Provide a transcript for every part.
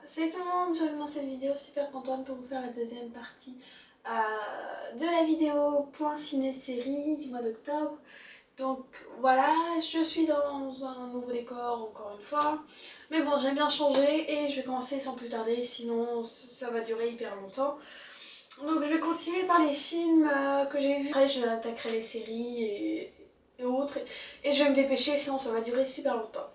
Salut tout le monde, je reviens dans cette vidéo, super contente pour vous faire la deuxième partie de la vidéo point ciné-série du mois d'octobre. Donc voilà, je suis dans un nouveau décor encore une fois. Mais bon, j'aime bien changer et je vais commencer sans plus tarder, sinon ça va durer hyper longtemps. Donc je vais continuer par les films que j'ai vus. Après j'attaquerai les séries et autres. Et je vais me dépêcher, sinon ça va durer super longtemps.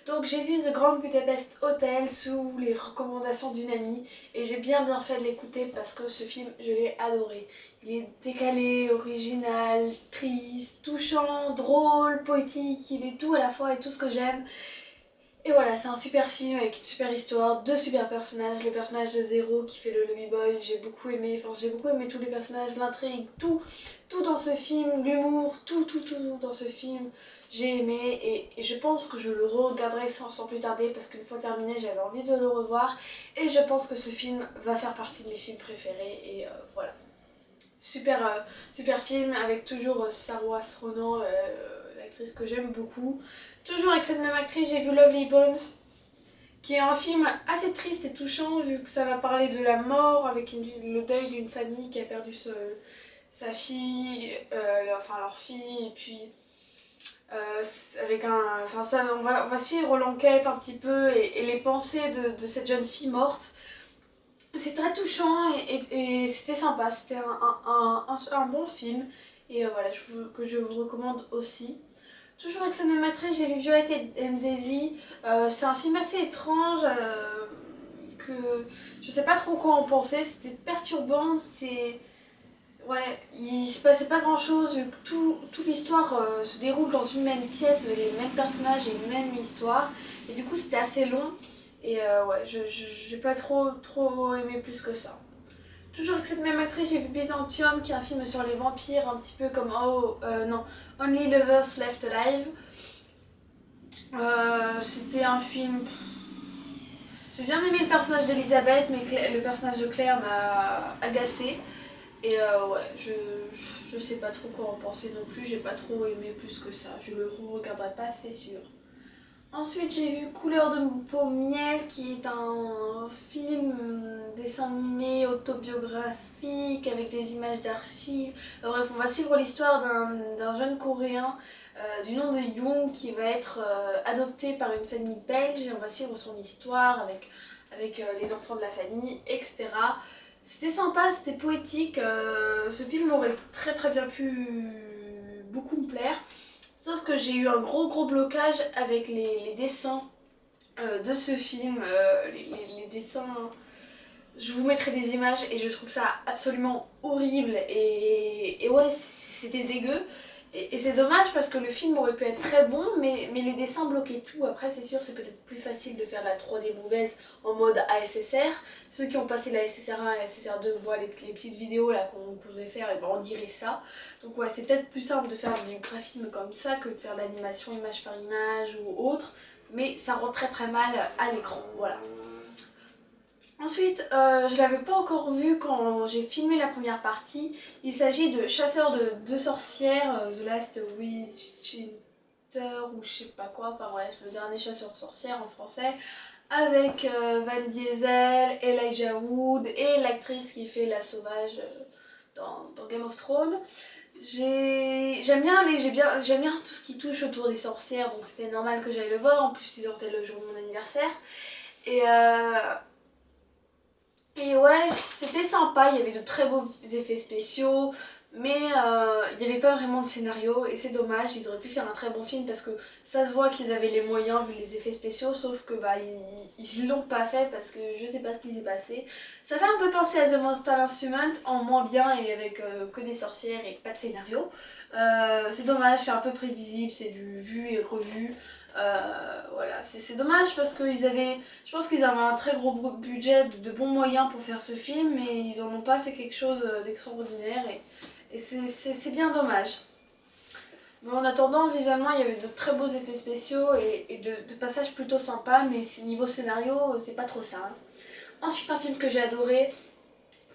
Donc j'ai vu The Grand Budapest Hotel sous les recommandations d'une amie et j'ai bien fait de l'écouter parce que ce film je l'ai adoré. Il est décalé, original, triste, touchant, drôle, poétique, il est tout à la fois et tout ce que j'aime. Et voilà, c'est un super film avec une super histoire, deux super personnages, le personnage de Zero qui fait le Lobby Boy, j'ai beaucoup aimé tous les personnages, l'intrigue, tout dans ce film, l'humour, tout dans ce film, j'ai aimé et je pense que je le regarderai sans plus tarder parce qu'une fois terminé, j'avais envie de le revoir et je pense que ce film va faire partie de mes films préférés et voilà. Super film avec toujours Saoirse Ronan, l'actrice que j'aime beaucoup. Toujours avec cette même actrice, j'ai vu Lovely Bones, qui est un film assez triste et touchant vu que ça va parler de la mort avec le deuil d'une famille qui a perdu sa fille, enfin leur fille, et puis avec enfin ça, on va suivre l'enquête un petit peu et les pensées de cette jeune fille morte. C'est très touchant et c'était sympa, c'était un bon film et voilà, que je vous recommande aussi. Toujours avec cette même actrice, j'ai vu Violet and Daisy. C'est un film assez étrange que je sais pas trop quoi en penser, c'était perturbant, c'est... Ouais, il se passait pas grand chose, toute l'histoire se déroule dans une même pièce avec les mêmes personnages et une même histoire. Et du coup c'était assez long et ouais, j'ai pas trop aimé plus que ça. Toujours avec cette même actrice, j'ai vu Byzantium qui est un film sur les vampires, un petit peu comme non, Only Lovers Left Alive. C'était un film... J'ai bien aimé le personnage d'Elisabeth, mais le personnage de Claire m'a agacée. Et ouais, je sais pas trop quoi en penser non plus, j'ai pas trop aimé plus que ça. Je le re-regarderai pas, c'est sûr. Ensuite, j'ai vu Couleur de peau miel, qui est un film, dessin animé, autobiographique, avec des images d'archives. Bref, on va suivre l'histoire d'un jeune Coréen du nom de Young qui va être adopté par une famille belge. Et on va suivre son histoire avec les enfants de la famille, etc. C'était sympa, c'était poétique. Ce film aurait très bien pu beaucoup me plaire. Sauf que j'ai eu un gros blocage avec les dessins de ce film. Les dessins, je vous mettrai des images et je trouve ça absolument horrible. Et ouais, c'était dégueu. Et c'est dommage parce que le film aurait pu être très bon, mais les dessins bloquaient tout. Après, c'est sûr, c'est peut-être plus facile de faire la 3D mauvaise en mode ASSR. Ceux qui ont passé la SSR1 et la SSR2 voient les petites vidéos là qu'on pouvait faire, et ben on dirait ça. Donc ouais, c'est peut-être plus simple de faire du graphisme comme ça que de faire de l'animation image par image ou autre. Mais ça rend très mal à l'écran, voilà. Ensuite, je l'avais pas encore vu quand j'ai filmé la première partie. Il s'agit de Chasseurs de sorcières, The Last Witch Hunter ou je sais pas quoi, enfin bref, le dernier chasseur de sorcières en français, avec Van Diesel, Elijah Wood et l'actrice qui fait la sauvage dans Game of Thrones. J'aime bien tout ce qui touche autour des sorcières, donc c'était normal que j'aille le voir. En plus, ils sortaient le jour de mon anniversaire. Et ouais, c'était sympa, il y avait de très beaux effets spéciaux, mais il n'y avait pas vraiment de scénario et c'est dommage, ils auraient pu faire un très bon film parce que ça se voit qu'ils avaient les moyens vu les effets spéciaux, sauf que bah ils l'ont pas fait parce que je sais pas ce qui s'est passé. Ça fait un peu penser à The Mortal Instrument en moins bien et avec que des sorcières et pas de scénario. C'est dommage, c'est un peu prévisible, c'est du vu et revu. Voilà, c'est dommage parce qu'ils avaient, je pense qu'ils avaient un très gros budget, de bons moyens pour faire ce film, mais ils en ont pas fait quelque chose d'extraordinaire et c'est bien dommage. Mais en attendant, visuellement, il y avait de très beaux effets spéciaux et de passages plutôt sympas, mais niveau scénario, c'est pas trop ça. Hein. Ensuite, un film que j'ai adoré,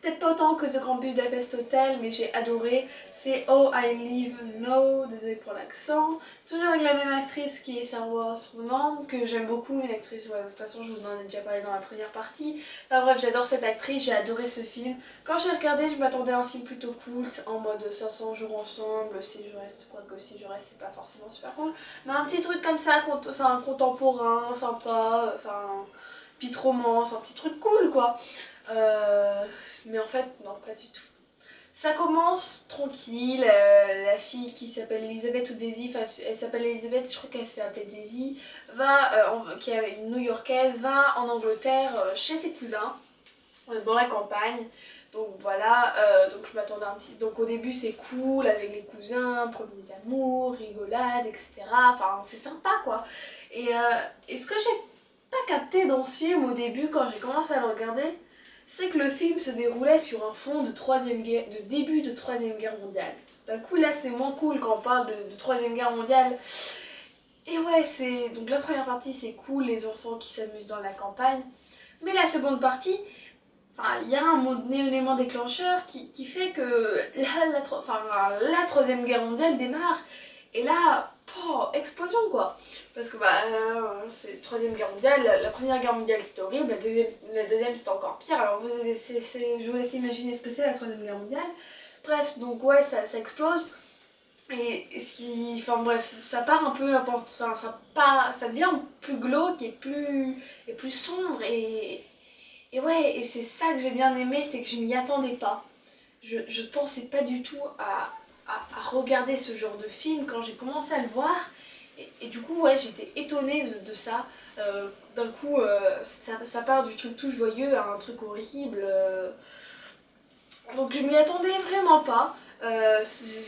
Peut-être pas autant que The Grand Budapest Hotel, mais j'ai adoré. C'est Oh I Live No, désolée pour l'accent. Toujours avec la même actrice qui est Sarah Ronan, que j'aime beaucoup, une actrice, ouais, de toute façon je vous en ai déjà parlé dans la première partie. Enfin bref, j'adore cette actrice, j'ai adoré ce film. Quand j'ai regardé, je m'attendais à un film plutôt cool, en mode 500 jours ensemble, si je reste, quoique si je reste c'est pas forcément super cool. Mais un petit truc comme ça, enfin contemporain, sympa, enfin petite romance, un petit truc cool quoi. Mais en fait, non, pas du tout. Ça commence tranquille, la fille qui s'appelle Elisabeth ou Daisy, enfin elle s'appelle Elisabeth, je crois qu'elle se fait appeler Daisy, qui est une New-Yorkaise, va en Angleterre chez ses cousins, dans la campagne. Donc voilà, donc je m'attendais un petit... Donc au début c'est cool, avec les cousins, premiers amours, rigolade, etc. Enfin c'est sympa quoi. Et ce que j'ai pas capté dans ce film au début quand j'ai commencé à le regarder, c'est que le film se déroulait sur un fond de début de 3ème guerre mondiale. D'un coup là c'est moins cool quand on parle de 3ème guerre mondiale. Et ouais, c'est... Donc la première partie c'est cool, les enfants qui s'amusent dans la campagne. Mais la seconde partie, enfin il y a un élément déclencheur qui fait que la 3ème guerre mondiale démarre. Et là, explosion quoi. Parce que c'est 3ème guerre mondiale, la première guerre mondiale c'était horrible, la deuxième c'était encore pire. Alors je vous laisse imaginer ce que c'est la 3ème guerre mondiale. Bref, donc ouais, ça explose. Enfin bref, ça part un peu n'importe. Enfin, ça devient plus glauque et plus sombre. Et ouais, et c'est ça que j'ai bien aimé, c'est que je m'y attendais pas. Je pensais pas du tout à regarder ce genre de film quand j'ai commencé à le voir. Et du coup, ouais, j'étais étonnée de ça. D'un coup, ça part du truc tout joyeux à un truc horrible. Donc je m'y attendais vraiment pas.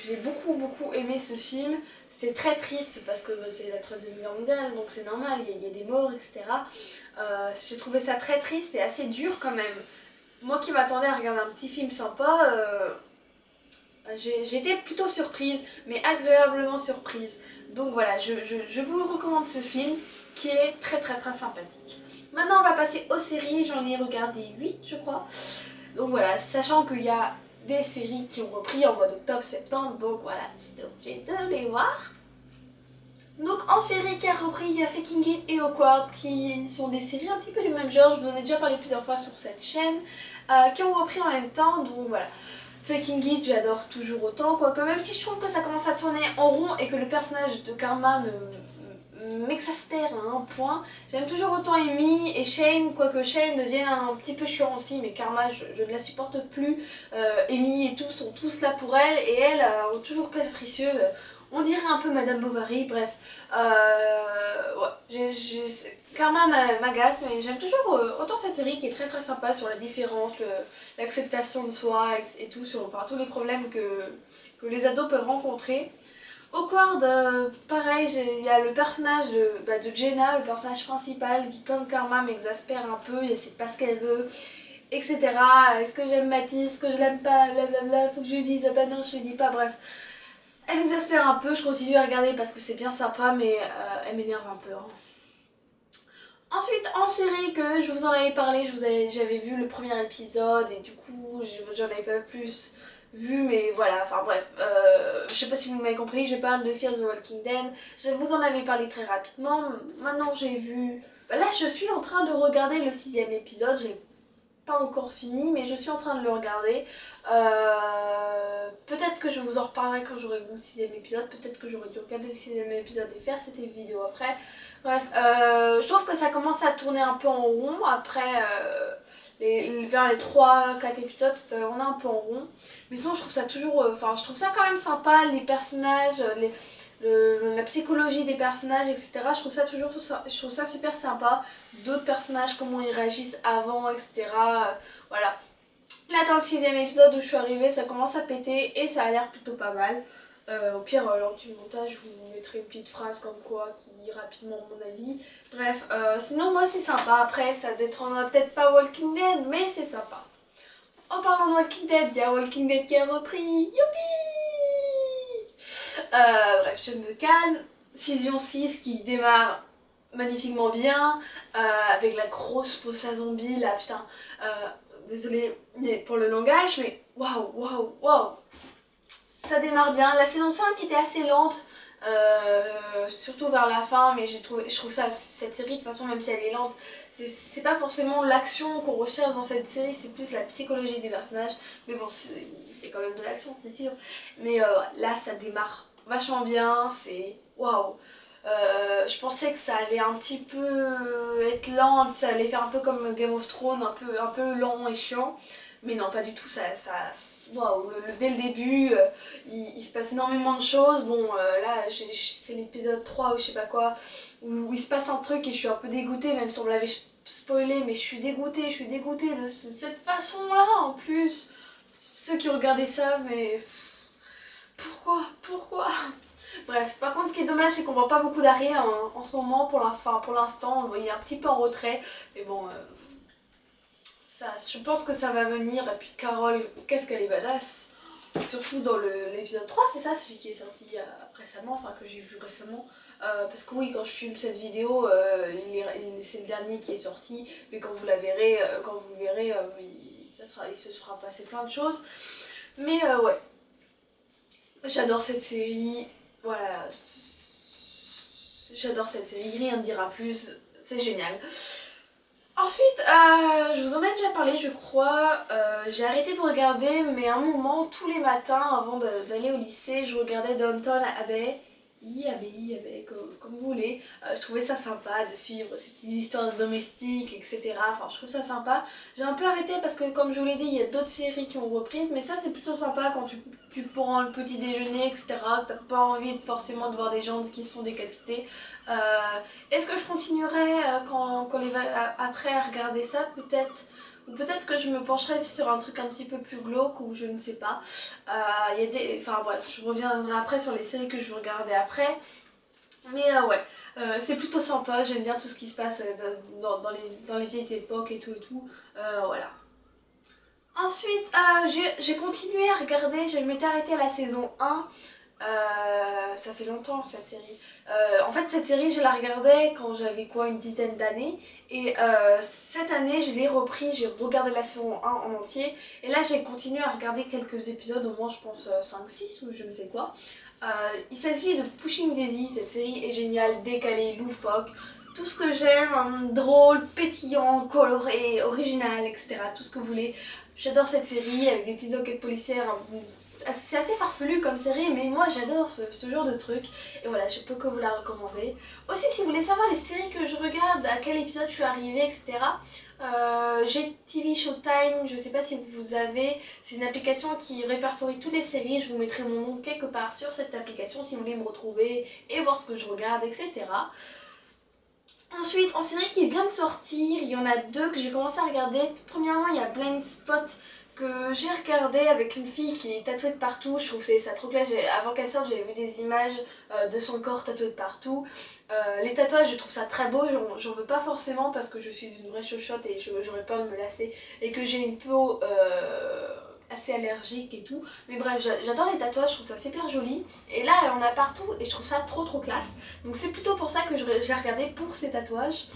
J'ai beaucoup aimé ce film. C'est très triste parce que c'est la 3ème guerre mondiale, donc c'est normal, il y a des morts, etc. J'ai trouvé ça très triste et assez dur quand même. Moi qui m'attendais à regarder un petit film sympa, j'ai été plutôt surprise, mais agréablement surprise. Donc voilà, je vous recommande ce film qui est très sympathique. Maintenant on va passer aux séries, j'en ai regardé 8 je crois. Donc voilà, sachant qu'il y a des séries qui ont repris en mois d'octobre-septembre, donc voilà, j'étais obligée de les voir. Donc en série qui a repris, il y a Faking It et Awkward qui sont des séries un petit peu du même genre, je vous en ai déjà parlé plusieurs fois sur cette chaîne, qui ont repris en même temps, donc voilà. Faking It, j'adore toujours autant, quoique même si je trouve que ça commence à tourner en rond et que le personnage de Karma m'exaspère à un point. J'aime toujours autant Amy et Shane, quoique Shane devienne un petit peu chiant aussi, mais Karma je ne la supporte plus. Amy et tout sont tous là pour elle et elle toujours capricieuse. On dirait un peu Madame Bovary, bref. Ouais, Karma m'agace, mais j'aime toujours autant cette série qui est très sympa sur la différence, l'acceptation de soi et tout, sur enfin, tous les problèmes que les ados peuvent rencontrer. Awkward, pareil, il y a le personnage de Jenna, le personnage principal, qui comme Karma m'exaspère un peu, elle sait pas ce qu'elle veut, etc. Est-ce que j'aime Mathis, est-ce que je l'aime pas, blablabla, faut que je lui dise, ah bah non je lui dis pas, bref. Elle m'exaspère un peu, je continue à regarder parce que c'est bien sympa, mais elle m'énerve un peu. Hein. Ensuite, en série que je vous en avais parlé, j'avais vu le premier épisode et du coup j'en avais pas plus vu, mais voilà, enfin bref, je sais pas si vous m'avez compris, je parle de Fear the Walking Dead, je vous en avais parlé très rapidement, maintenant j'ai vu, là je suis en train de regarder le 6ème épisode, j'ai pas encore fini, mais je suis en train de le regarder, peut-être que je vous en reparlerai quand j'aurai vu le 6ème épisode, peut-être que j'aurais dû regarder le 6ème épisode et faire cette vidéo après, bref, je trouve que ça commence à tourner un peu en rond, après vers les 3-4 épisodes, on est un peu en rond. Mais sinon, je trouve ça toujours. Enfin, je trouve ça quand même sympa, les personnages, la psychologie des personnages, etc. Je trouve ça super sympa. D'autres personnages, comment ils réagissent avant, etc. Voilà. Là, dans le 6ème épisode où je suis arrivée, ça commence à péter et ça a l'air plutôt pas mal. Au pire, lors du montage, je vous mettrai une petite phrase comme quoi qui dit rapidement mon avis. Bref, sinon moi c'est sympa. Après, ça détrônera peut-être pas Walking Dead, mais c'est sympa. En parlant de Walking Dead, il y a Walking Dead qui a repris. Youpi! Bref, je me calme. Saison 6 qui démarre magnifiquement bien, avec la grosse fosse à zombies là, putain, désolée pour le langage, mais waouh, waouh, waouh, ça démarre bien. La saison 5 était assez lente, surtout vers la fin, mais je trouve ça, cette série, de toute façon, même si elle est lente, c'est pas forcément l'action qu'on recherche dans cette série, c'est plus la psychologie des personnages. Mais bon, il y a quand même de l'action, c'est sûr. Mais là, ça démarre vachement bien, c'est waouh. Je pensais que ça allait un petit peu être lent, ça allait faire un peu comme Game of Thrones, un peu lent et chiant. Mais non, pas du tout, waouh, dès le début, il se passe énormément de choses. Bon, là, c'est l'épisode 3 ou je sais pas quoi, où il se passe un truc et je suis un peu dégoûtée, même si on me l'avait spoilé, mais je suis dégoûtée de cette façon-là en plus. Ceux qui regardaient savent, mais pourquoi? Bref, par contre, ce qui est dommage, c'est qu'on voit pas beaucoup d'Ariel en ce moment, pour l'instant, on le voyait un petit peu en retrait, mais bon, je pense que ça va venir. Et puis Carole, qu'est-ce qu'elle est badass, surtout dans l'épisode 3, c'est ça, celui qui est sorti récemment, enfin que j'ai vu récemment. Parce que oui, quand je filme cette vidéo, c'est le dernier qui est sorti, mais quand vous la verrez, il se sera passé plein de choses. Mais ouais, j'adore cette série, voilà, j'adore cette série, rien ne dira plus, c'est génial. Ensuite, je vous en ai déjà parlé, je crois, j'ai arrêté de regarder, mais à un moment, tous les matins, avant d'aller au lycée, je regardais Downton Abbey, comme vous voulez. Je trouvais ça sympa de suivre ces petites histoires domestiques, etc. Enfin, je trouve ça sympa. J'ai un peu arrêté parce que, comme je vous l'ai dit, il y a d'autres séries qui ont repris, mais ça, c'est plutôt sympa quand tu prends le petit déjeuner, etc. Que t'as pas envie forcément de voir des gens qui se font décapiter. Est-ce que je continuerai après à regarder ça? Peut-être. Ou peut-être que je me pencherai sur un truc un petit peu plus glauque, ou je ne sais pas. Enfin bref, je reviendrai après sur les séries que je vais regarder après. Mais ouais, c'est plutôt sympa, j'aime bien tout ce qui se passe dans les vieilles époques et tout. Voilà. Ensuite, j'ai continué à regarder, je m'étais arrêtée à la saison 1. Ça fait longtemps cette série. En fait, cette série, je la regardais quand j'avais quoi, une dizaine d'années. Et cette année, je l'ai repris, j'ai regardé la saison 1 en entier. Et là, j'ai continué à regarder quelques épisodes, au moins je pense 5-6 ou je ne sais quoi. Il s'agit de Pushing Daisy, cette série est géniale, décalée, loufoque. Tout ce que j'aime, drôle, pétillant, coloré, original, etc. Tout ce que vous voulez. J'adore cette série avec des petites enquêtes policières. C'est assez farfelu comme série, mais moi j'adore ce genre de truc. Et voilà, je peux que vous la recommander. Aussi, si vous voulez savoir les séries que je regarde, à quel épisode je suis arrivée, etc. J'ai TV Showtime, je sais pas si vous avez. C'est une application qui répertorie toutes les séries. Je vous mettrai mon nom quelque part sur cette application si vous voulez me retrouver et voir ce que je regarde, etc. Ensuite, en série qui vient de sortir, il y en a deux que j'ai commencé à regarder. Premièrement, il y a Blind Spot que j'ai regardé avec une fille qui est tatouée de partout. Je trouve ça trop clair. Avant qu'elle sorte, j'avais vu des images de son corps tatoué de partout. Les tatouages, je trouve ça très beau. J'en veux pas forcément parce que je suis une vraie chochotte et j'aurais peur de me lasser. Et que j'ai une peau assez allergique et tout. Mais bref, j'adore les tatouages, je trouve ça super joli. Et là, elle en a partout et je trouve ça trop classe. Donc c'est plutôt pour ça que j'ai regardé pour ces tatouages.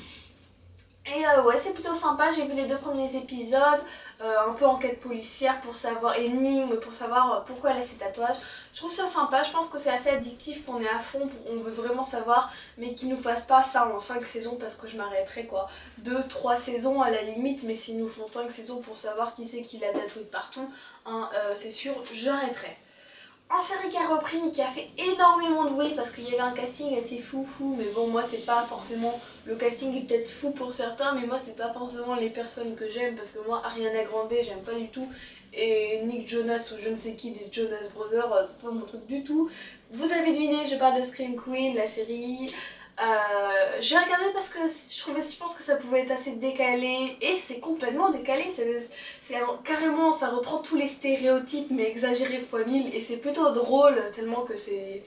Et ouais, c'est plutôt sympa, j'ai vu les 2 premiers épisodes, un peu enquête policière pour savoir, énigme pour savoir pourquoi elle a ses tatouages. Je trouve ça sympa, je pense que c'est assez addictif, qu'on est à fond, on veut vraiment savoir, mais qu'ils nous fassent pas ça en 5 saisons parce que je m'arrêterai quoi. 2-3 saisons à la limite, mais s'ils nous font 5 saisons pour savoir qui c'est qui l'a tatoué de partout, hein, c'est sûr, j'arrêterai. En série qui a repris et qui a fait énormément de bruit parce qu'il y avait un casting assez fou, mais bon, moi c'est pas forcément, le casting est peut-être fou pour certains, mais moi c'est pas forcément les personnes que j'aime parce que moi Ariana Grande j'aime pas du tout, et Nick Jonas ou je ne sais qui des Jonas Brothers, c'est pas mon truc du tout. Vous avez deviné, je parle de Scream Queen, la série. J'ai regardé parce que je pense que ça pouvait être assez décalé, et c'est complètement décalé, carrément ça reprend tous les stéréotypes mais exagérés fois 1000, et c'est plutôt drôle tellement que c'est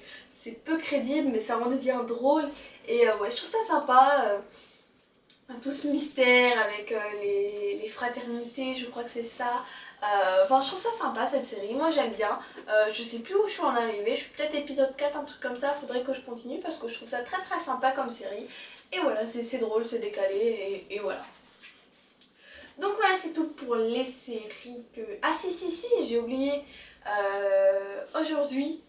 peu crédible, mais ça en devient drôle. Et ouais, je trouve ça sympa, tout ce mystère avec les fraternités, je crois que c'est ça. Enfin, je trouve ça sympa cette série, moi j'aime bien. Je sais plus où je suis en arrivée, je suis peut-être épisode 4, un truc comme ça, faudrait que je continue parce que je trouve ça très sympa comme série. Et voilà, c'est drôle, c'est décalé et voilà. Donc voilà, c'est tout pour les séries que... Ah si, j'ai oublié. Aujourd'hui,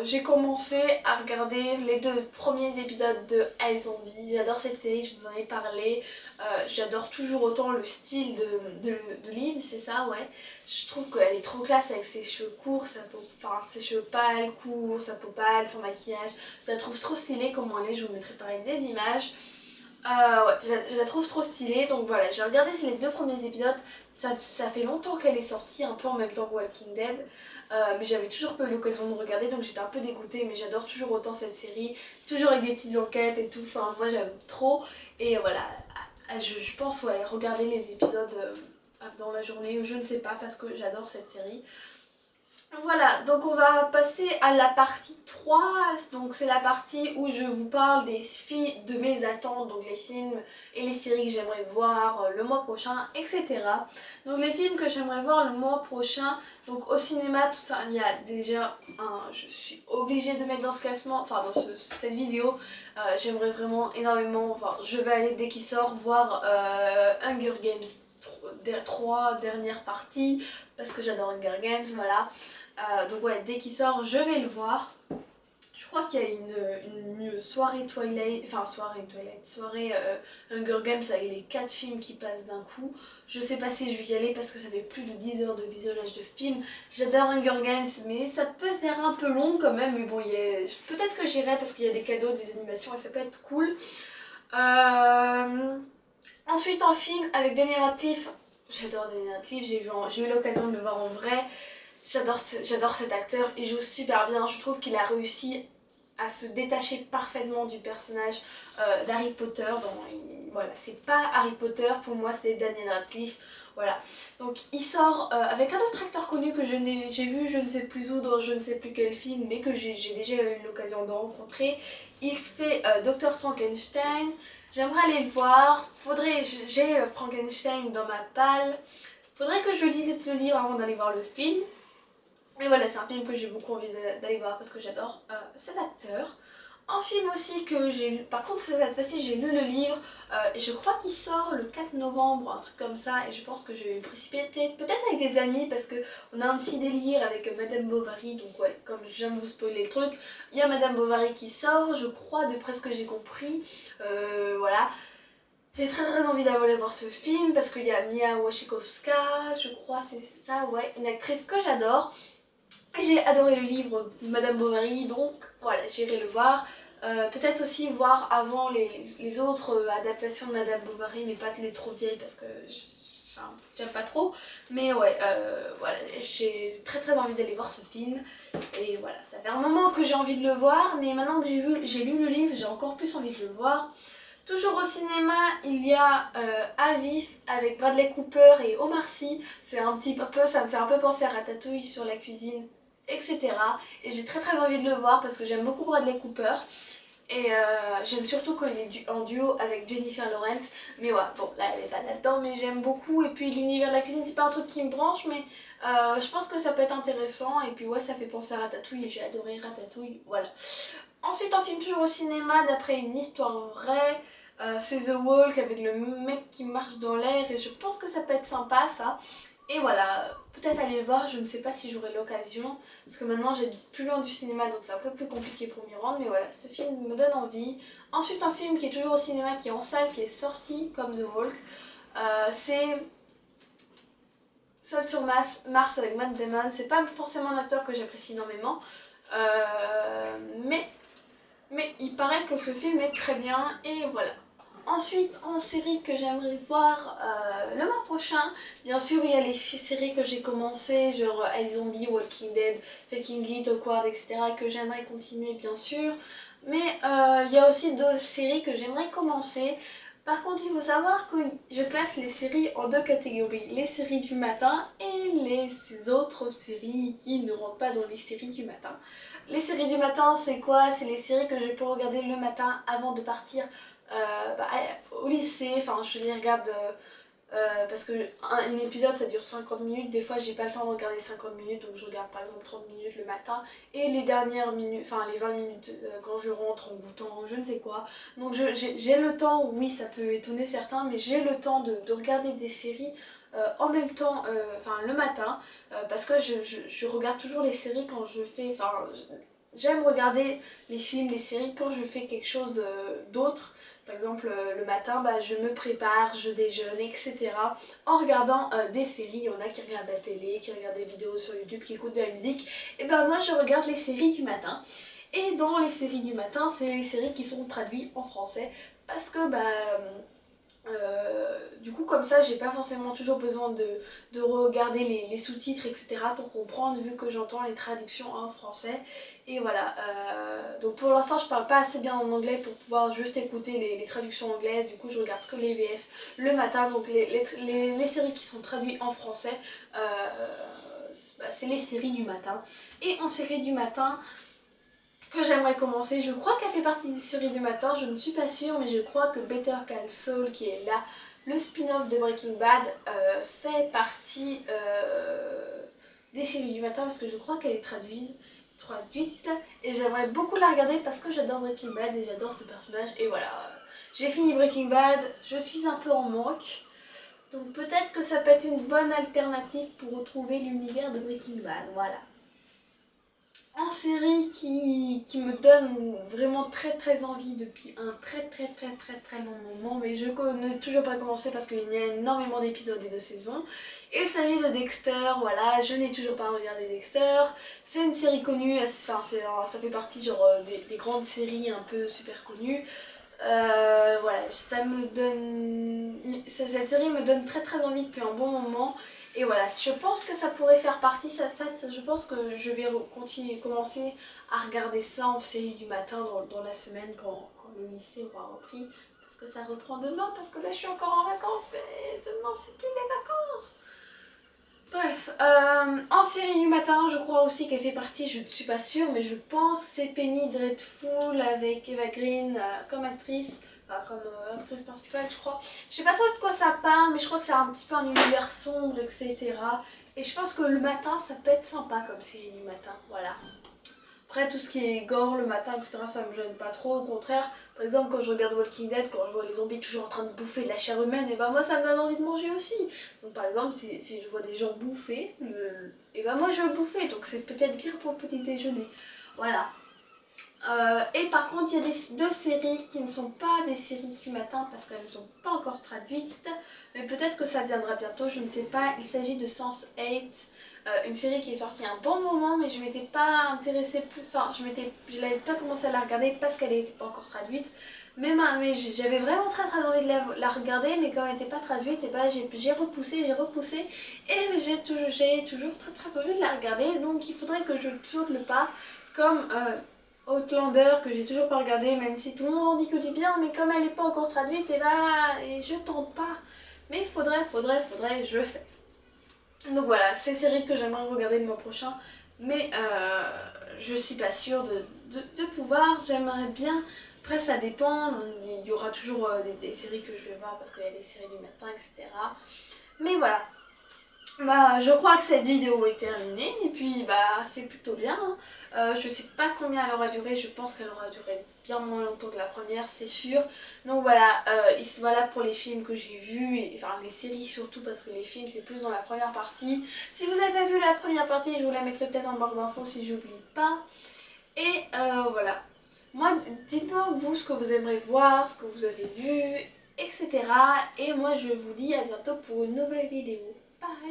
j'ai commencé à regarder les 2 premiers épisodes de iZombie. J'adore cette série, je vous en ai parlé. J'adore toujours autant le style de Liv, c'est ça, ouais. Je trouve qu'elle est trop classe avec ses cheveux courts, enfin ses cheveux pâles, courts, sa peau pâle, son maquillage. Je la trouve trop stylée, comment elle est, je vous mettrai pareil des images. Ouais, je la trouve trop stylée, donc voilà, j'ai regardé les 2 premiers épisodes. Ça fait longtemps qu'elle est sortie, un peu en même temps que Walking Dead. Mais j'avais toujours pas eu l'occasion de regarder, donc j'étais un peu dégoûtée, mais j'adore toujours autant cette série, toujours avec des petites enquêtes et tout, enfin moi j'aime trop. Et voilà, je pense ouais, regarder les épisodes dans la journée ou je ne sais pas parce que j'adore cette série. Voilà, donc on va passer à la partie 3, donc c'est la partie où je vous parle de mes attentes, donc les films et les séries que j'aimerais voir le mois prochain, etc. Donc les films que j'aimerais voir le mois prochain, donc au cinéma, tout ça, il y a déjà je suis obligée de mettre dans ce classement, enfin dans cette vidéo, j'aimerais vraiment énormément, enfin je vais aller dès qu'il sort voir Hunger Games 3 dernières parties, parce que j'adore Hunger Games, voilà. Donc ouais, dès qu'il sort, je vais le voir. Je crois qu'il y a une soirée Twilight, enfin soirée Hunger Games avec les 4 films qui passent d'un coup. Je sais pas si je vais y aller parce que ça fait plus de 10 heures de visionnage de films. J'adore Hunger Games, mais ça peut faire un peu long quand même. Mais bon, peut-être que j'irai parce qu'il y a des cadeaux, des animations et ça peut être cool. Ensuite, en film avec Daniel Radcliffe. J'adore Daniel Radcliffe, j'ai eu l'occasion de le voir en vrai. J'adore cet acteur, il joue super bien, je trouve qu'il a réussi à se détacher parfaitement du personnage d'Harry Potter. Voilà, c'est pas Harry Potter, pour moi c'est Daniel Radcliffe, voilà. Donc il sort avec un autre acteur connu que j'ai vu je ne sais plus où, dans je ne sais plus quel film, mais que j'ai déjà eu l'occasion de rencontrer. Il fait Dr Frankenstein, j'aimerais aller le voir, j'ai Frankenstein dans ma palle, faudrait que je lise ce livre avant d'aller voir le film. Mais voilà, c'est un film que j'ai beaucoup envie d'aller voir parce que j'adore cet acteur. Un film aussi que j'ai lu, par contre cette fois-ci j'ai lu le livre, et je crois qu'il sort le 4 novembre, un truc comme ça, et je pense que je vais me précipiter, peut-être avec des amis parce qu'on a un petit délire avec Madame Bovary, donc ouais, comme je viens de vous spoiler le truc, il y a Madame Bovary qui sort, je crois, d'après ce que j'ai compris, voilà. J'ai très envie d'aller voir ce film parce qu'il y a Mia Wasikowska, je crois c'est ça, ouais, une actrice que j'adore. J'ai adoré le livre Madame Bovary, donc voilà, j'irai le voir. Peut-être aussi voir avant les autres adaptations de Madame Bovary, mais pas les trop vieilles parce que j'aime pas trop. Mais ouais, voilà, j'ai très envie d'aller voir ce film. Et voilà, ça fait un moment que j'ai envie de le voir, mais maintenant que j'ai lu le livre, j'ai encore plus envie de le voir. Toujours au cinéma, il y a À vif avec Bradley Cooper et Omar Sy. C'est un petit peu, ça me fait un peu penser à Ratatouille sur la cuisine, etc. Et j'ai très envie de le voir parce que j'aime beaucoup Bradley Cooper. Et j'aime surtout quand il est en duo avec Jennifer Lawrence. Mais ouais, bon, là elle est pas là-dedans, mais j'aime beaucoup. Et puis l'univers de la cuisine, c'est pas un truc qui me branche, mais je pense que ça peut être intéressant. Et puis ouais, ça fait penser à Ratatouille et j'ai adoré Ratatouille, voilà. Ensuite, un film toujours au cinéma d'après une histoire vraie. C'est The Walk avec le mec qui marche dans l'air et je pense que ça peut être sympa ça. Et voilà, peut-être aller le voir, je ne sais pas si j'aurai l'occasion parce que maintenant j'habite plus loin du cinéma donc c'est un peu plus compliqué pour m'y rendre, mais voilà, ce film me donne envie. Ensuite, un film qui est toujours au cinéma, qui est en salle, qui est sorti comme The Walk, c'est Seul sur Mars avec Matt Damon. C'est pas forcément un acteur que j'apprécie énormément, mais il paraît que ce film est très bien et voilà. Ensuite, en série que j'aimerais voir le mois prochain, bien sûr il y a les séries que j'ai commencé, genre iZombie, Walking Dead, Faking It, Awkward, etc. que j'aimerais continuer bien sûr. Mais il y a aussi d'autres séries que j'aimerais commencer. Par contre, il faut savoir que je classe les séries en 2 catégories, les séries du matin et les autres séries qui ne rentrent pas dans les séries du matin. Les séries du matin, c'est quoi? C'est les séries que je peux regarder le matin avant de partir au lycée, enfin je les regarde Parce que un épisode ça dure 50 minutes, des fois j'ai pas le temps de regarder 50 minutes, donc je regarde par exemple 30 minutes le matin et les dernières minutes, enfin les 20 minutes quand je rentre en goûtant, je ne sais quoi. Donc j'ai le temps, oui ça peut étonner certains, mais j'ai le temps de regarder des séries en même temps, enfin le matin, parce que je regarde toujours les séries quand je fais, enfin j'aime regarder les films, les séries quand je fais quelque chose d'autre. Par exemple, le matin, bah, je me prépare, je déjeune, etc. En regardant des séries. Il y en a qui regardent la télé, qui regardent des vidéos sur YouTube, qui écoutent de la musique. Et ben moi, je regarde les séries du matin. Et dans les séries du matin, c'est les séries qui sont traduites en français. Parce que, bah, du coup comme ça j'ai pas forcément toujours besoin de regarder les sous-titres etc pour comprendre vu que j'entends les traductions en français et voilà donc pour l'instant je parle pas assez bien en anglais pour pouvoir juste écouter les traductions anglaises, du coup je regarde que les VF le matin, donc les séries qui sont traduites en français bah, c'est les séries du matin. Et en série du matin que j'aimerais commencer, je crois qu'elle fait partie des séries du matin, je ne suis pas sûre, mais je crois que Better Call Saul, qui est là, le spin-off de Breaking Bad, fait partie des séries du matin parce que je crois qu'elle est traduite et j'aimerais beaucoup la regarder parce que j'adore Breaking Bad et j'adore ce personnage et voilà. J'ai fini Breaking Bad, je suis un peu en manque, donc peut-être que ça peut être une bonne alternative pour retrouver l'univers de Breaking Bad, voilà. En série qui me donne vraiment très envie depuis un très long moment, mais je n'ai toujours pas commencé parce qu'il y a énormément d'épisodes et de saisons. Il s'agit de Dexter, voilà, je n'ai toujours pas regardé Dexter. C'est une série connue, enfin ça fait partie genre des grandes séries un peu super connues. Voilà, ça me donne. Cette série me donne très envie depuis un bon moment. Et voilà, je pense que ça pourrait faire partie, je pense que je vais commencer à regarder ça en série du matin dans la semaine quand le lycée aura repris. Parce que ça reprend demain, parce que là je suis encore en vacances, mais demain c'est plus les vacances. Bref, en série du matin, je crois aussi qu'elle fait partie, je ne suis pas sûre, mais je pense c'est Penny Dreadful avec Eva Green comme actrice, enfin comme actrice principale je crois. Je sais pas trop de quoi ça parle, mais je crois que c'est un petit peu un univers sombre, etc. Et je pense que le matin, ça peut être sympa comme série du matin, voilà. Après tout ce qui est gore le matin etc ça me gêne pas trop, au contraire par exemple quand je regarde Walking Dead, quand je vois les zombies toujours en train de bouffer de la chair humaine, et ben moi ça me donne envie de manger aussi. Donc par exemple si je vois des gens bouffer, et ben moi je veux bouffer, donc c'est peut-être bien pour le petit déjeuner. Voilà. Et par contre, il y a deux séries qui ne sont pas des séries du matin parce qu'elles ne sont pas encore traduites, mais peut-être que ça viendra bientôt, je ne sais pas. Il s'agit de Sense8, une série qui est sortie un bon moment, mais je m'étais pas intéressée plus, enfin je n'avais pas commencé à la regarder parce qu'elle n'était pas encore traduite. Mais j'avais vraiment très envie de la regarder, mais comme elle n'était pas traduite, et ben j'ai repoussé, et j'ai toujours très envie de la regarder, donc il faudrait que je saute le pas, comme Outlander que j'ai toujours pas regardé, même si tout le monde en dit que du bien, mais comme elle n'est pas encore traduite, et je tente pas. Mais il faudrait, je sais. Donc voilà, c'est séries que j'aimerais regarder le mois prochain, mais je suis pas sûre de pouvoir, j'aimerais bien. Après ça dépend, il y aura toujours des séries que je vais voir parce qu'il y a des séries du matin, etc. Mais voilà. Bah, je crois que cette vidéo est terminée et puis bah c'est plutôt bien. Je sais pas combien elle aura duré, je pense qu'elle aura duré bien moins longtemps que la première, c'est sûr. Donc voilà, voilà pour les films que j'ai vus, enfin les séries surtout parce que les films c'est plus dans la première partie. Si vous avez pas vu la première partie, je vous la mettrai peut-être en barre d'infos si j'oublie pas. Et voilà. Moi, dites-moi vous ce que vous aimeriez voir, ce que vous avez vu, etc. Et moi je vous dis à bientôt pour une nouvelle vidéo. Bye!